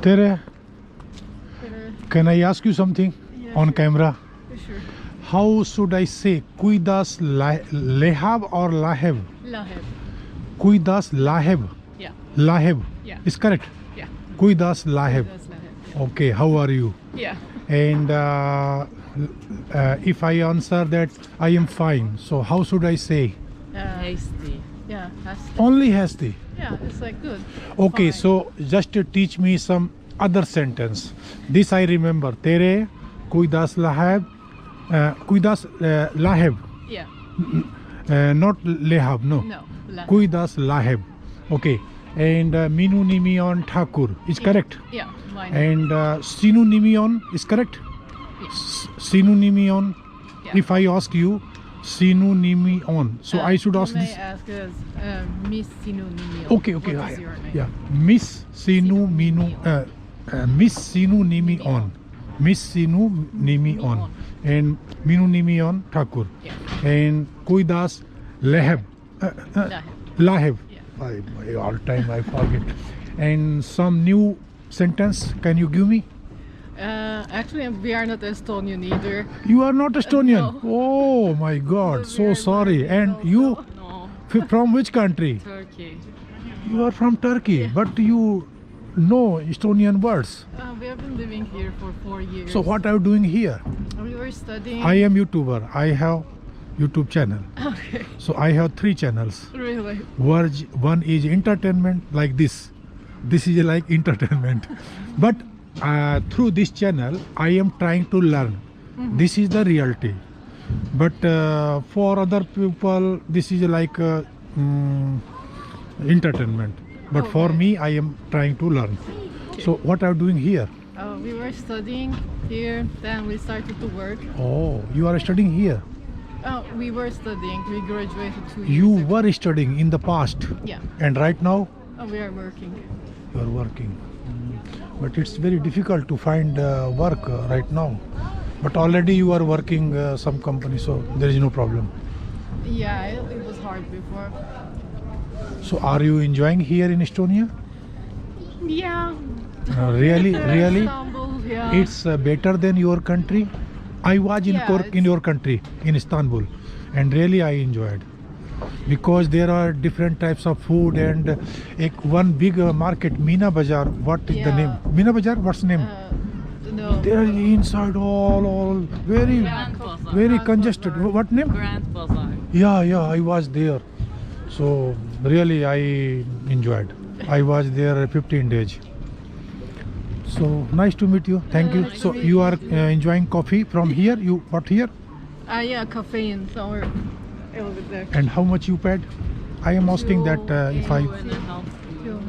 Tere, can I ask you something on camera? Sure. How should I say Kuidas Lehab or Laheb? Laheb. Kuidas Laheb. Yeah. Laheb. Yeah. Is correct? Yeah. Kuidas Laheb. That's Laheb. Okay, how are you? Yeah. And if I answer that I am fine, so how should I say? Hasty. Yeah. Hasty. Only Hasti. Yeah. It's like good. Okay, Fine. so just to teach me some other sentence. This I remember. Tere Kuidas Laheb. Kuidas Laheb. Yeah. Not Lehab, no. No. Laheb. Kuidas Laheb. Okay. And Minu Nimion Thakur is correct. Yeah. Mine. And Sinu Nimion is correct. Yes. Sinu Nimion. Yeah. If I ask you Sinu Nimion, so I should ask you may this. ask us, Miss Sinu Nimio. Okay, What is your name? yeah. Miss Sinu Minu. Miss Sinu Nimion. Miss Sinu Nimion. And Minu Nimion Thakur. Yeah. And Kuidas Laheb. Laheb. Laheb. Yeah. All time I forget. And some new sentence can you give me? Actually, we are not Estonian either. You are not Estonian. No. Oh my God, We so are sorry. learning And also. you No. from which country? Turkey. You are from Turkey, Yeah. but you know Estonian words. We have been living here for 4 years. So what are you doing here? We were studying. I am YouTuber. I have YouTube channel. Okay. So I have 3 channels. Really? One is entertainment like this. This is like entertainment. But through this channel, I am trying to learn. This is the reality. But for other people, this is like entertainment. But for Okay. me, I am trying to learn. So what are you doing here? We were studying here, then we started to work. Oh, you are studying here. We were studying. We graduated 2 years You ago. were studying in the past, Yeah. and right now We are working. you are working. But it's very difficult to find work right now. But already you are working some company, so there is no problem. Yeah, it was hard before. So are you enjoying here in Estonia? Yeah. Really? Istanbul, yeah. It's better than your country. I was in Yeah, in your country, in Istanbul, and really I enjoyed because there are different types of food and one big market, Meena Bazaar. What is the Yeah. name? Meena Bazaar. What's the name? No. There inside all very Grand Bazaar. very Grand congested. Bazaar. What name? Grand Bazaar. Yeah, I was there. So really I enjoyed. I was there 15 days. So nice to meet you. Thank you. Nice to So meet you you are enjoying coffee from here? You bought here? Yeah, caffeine somewhere over there. And how much you paid? I am asking that if I... 2.5.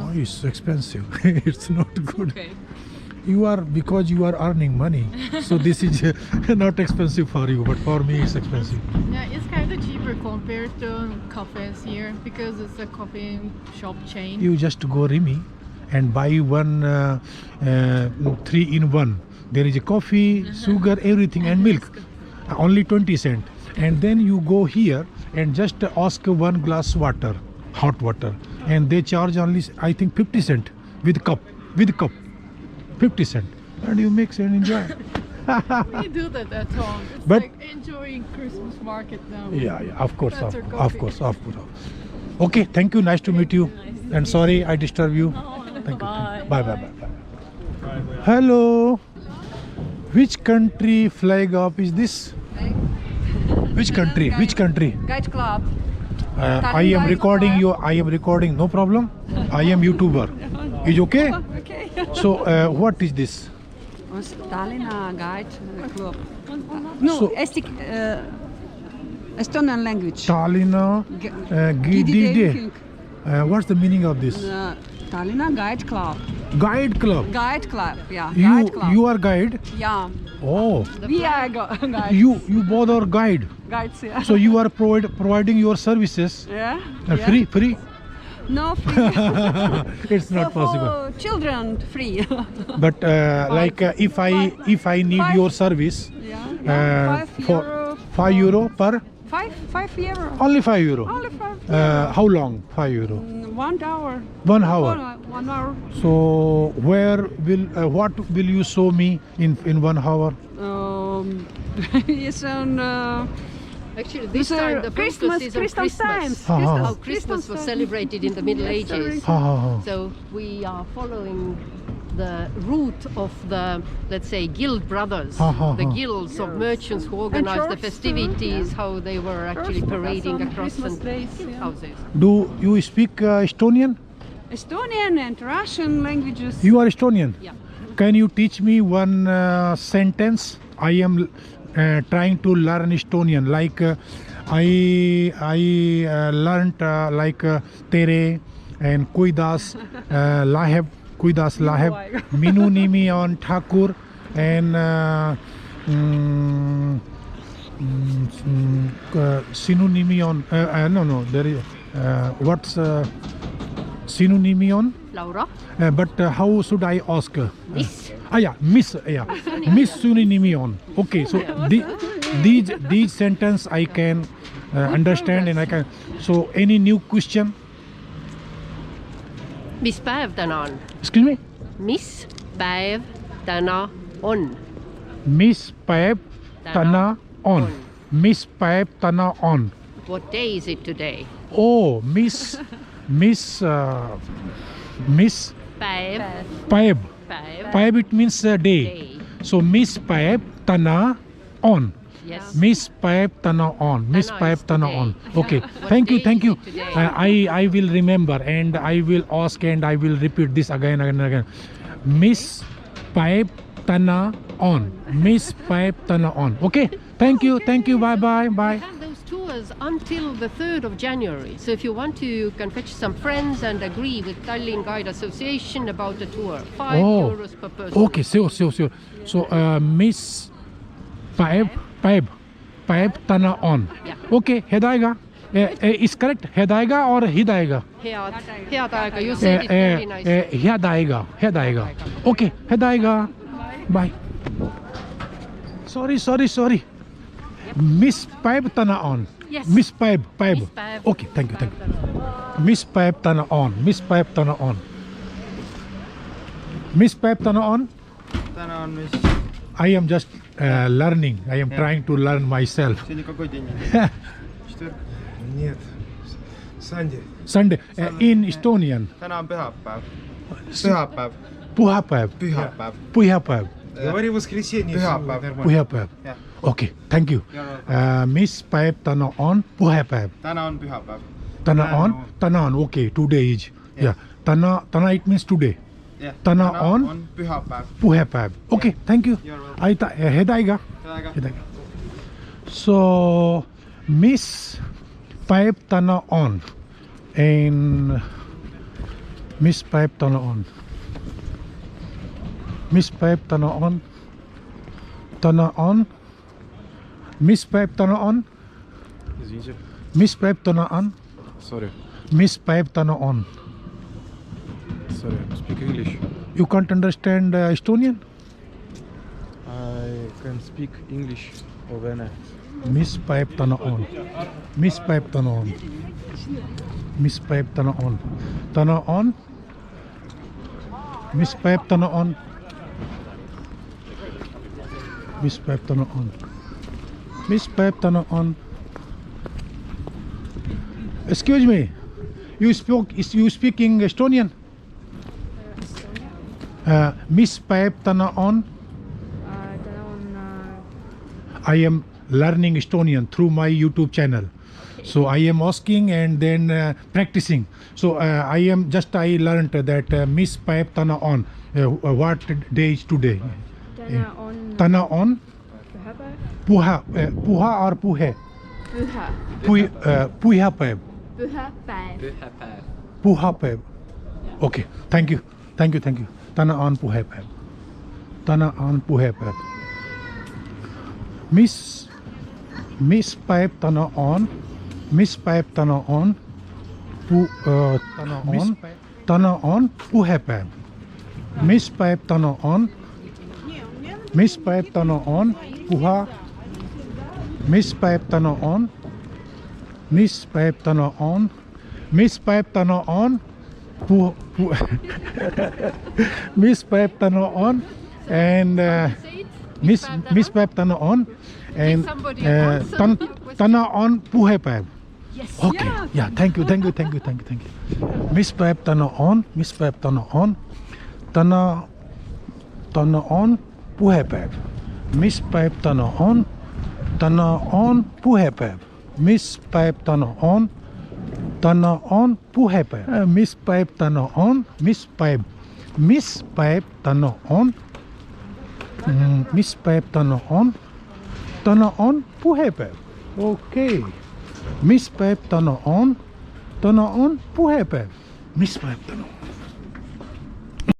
Oh, it's expensive. It's not good. Okay. You are, because you are earning money. So this is not expensive for you, but for me it's expensive. Yeah, it's kind of cheaper compared to cafes here because it's a coffee shop chain. You just go Rimi and buy one 3-in-1. There is a coffee, sugar, everything, and milk. Only 20 cents. And then you go here and just ask one glass water, hot water, and they charge only I think 50 cents with cup. 50 cents. And you mix and enjoy. We do that at home. It's But- like enjoying Christmas market now. Yeah, of course, That's of our course. coffee. Okay, thank you. Nice to meet you. And sorry I disturb you. Thank you. Bye. Bye. Hello. Which country flag up is this? Which country? Guide Club. I am recording you. I am recording. No problem. I am YouTuber. Is okay? Okay. So what is this? Tallinna Guide Club. No, So- Estonian language. Tallinna Gidide. What's the meaning of this? Tallinna Guide Club. Guide club. Guide Club, yeah. You Guide Club. you are guide. Yeah. Oh, We are guides. you both are guide. Guides, yeah. So you are providing your services Yeah. yeah. free. No, free. It's not possible. For children, free. But like if I need Five. your service yeah. uh, 5 for euro. €5 per 5 euro. Only 5 euro. Only 5. How long? 5 euro. 1 hour. 1 hour. 1 hour. So where will what will you show me in 1 hour? It's on Actually, this These are time the focus Christmas- is on Christmas Christmas. times. Ah, ah. How Christmas was celebrated in the Middle Ages. Ha, ha, ha. So we are following the route of the, let's say, guild brothers, Ha, ha, the ha. guilds of merchants who organized the church too, festivities, how they were actually Church, parading on across Christmas the days, guild yeah. houses. Do you speak Estonian? Estonian and Russian languages. You are Estonian. Yeah. Can you teach me one sentence? I am trying to learn Estonian. Like I learned like tere and kuidas laheb, kuidas laheb, minu nimi on Thakur and sinu nimi on no there is what's sinu nimi on. Laura, But how should I ask? Miss. Yeah, Miss. Yeah, Miss Sunimion. Okay, so these sentence I can understand and I can. So any new question? Mis päev täna on? Excuse me. Mis päev täna on? Miss Paep Tana on. Miss Paep Tana on. What day is it today? Oh, Miss Päev. Paep. Päev. Paep it means day. Day. So Miss Paep Tana on. Yes. Miss Paep Tana on. Miss Tana Paep is Tana today. on. Okay. What Thank you. day Thank is you. it today? I will remember and I will ask and I will repeat this again and again. Miss Paep Tana on. Miss Paep Tana on. Okay. Thank you. Thank you. Bye bye. We Bye. have those tours until the 3rd of January. So if you want to, you can fetch some friends and agree with Tallinn Guide Association about the tour. 5 Oh. euros per person. Okay. Sure. So Miss Paep Tana on. Yeah. Okay. Hedaiga. Is correct? Hedaiga or Hidaiga? Head aega. You said it very nice. Hedaiga. Okay, Hedaiga. Bye. Sorry. Miss Paep Tana on. Yes. Miss Paep. Miss Paep. Okay, thank you. Miss Paep Tana on. Miss Paep Tana on. Miss Paep Tana on. täna on vist I am just learning. I am trying to learn myself. see on ikka kodine. Четверг. Нет, Sunday. Sunday in Estonian. täna on pühapäev. Pühapäev. Puhapäev. Pühapäev. Puhapäev. Говори воскресенье. Пühapäev. всё нормально. Puhapäev. Jah. Okay, thank you. Miss Paep Tana on. Puhapäev. täna on pühapäev. Tana Täna on. on. Tana on. Okay, today is. Yeah. Tana it means today. Jah. Täna täna on? on pühapäev. Puhapäev. Okay, thank you. You're welcome. Aita Hedaiga. Hedaiga. So Miss Paep Tana on. And Miss Paep Tana on. Miss Paep Tana on. Tana on. Miss Paep Tana on. Извините. Miss Paep Tana on. Sorry. Miss Paep Tana on. Sorry. Speak English. You can't understand Estonian? I can speak English or Vene. Miss Paep Tana on. Miss Paep Tana on. Miss Paep Tana on. Tana on. Miss Paep Tana on. Miss Paep Tana on. Miss Paep Tana on. Excuse me. You speaking Estonian? Miss Paep Tana on. I am learning Estonian through my YouTube channel. So I am asking and then practicing. So I learned that Miss Paep Tana on. What day is today? Tana on Tana on. pühapäev. Puha or puhe? Püha. Puhapäev. Pühapäev. Puhapäev. Okay. Thank you. Tana on puhapäev. Tana on puhapäev. Miss Paep Tana on. Miss Paep Tana on. Tana on puhapäev. Miss Paep Tana on. Miss Paep Tana on. Puha. Miss Paep Tana on. Miss Pipe Tano on. Miss Pipe Tano on. Miss Pipe Tano on. And Miss Pipe Tano on. And somebody answer your question. Tana on Puhe Pipe. Yes. Okay. Yeah. Thank you. Miss Pipe Tano on. Miss Pipe Tano on. Tana on Puhe Pipe. Miss Pipe Tano on. Tana on Puhe Pipe. Miss Pipe Tano on. Tana on Puhe Pipe. Miss Pipe Tano on. Miss Pipe Tano on. Miss Pipe Tano on. Tana on Puhe Pipe. Okay. Miss Pipe Tano on. Puhe Pipe. Miss Pipe Tano.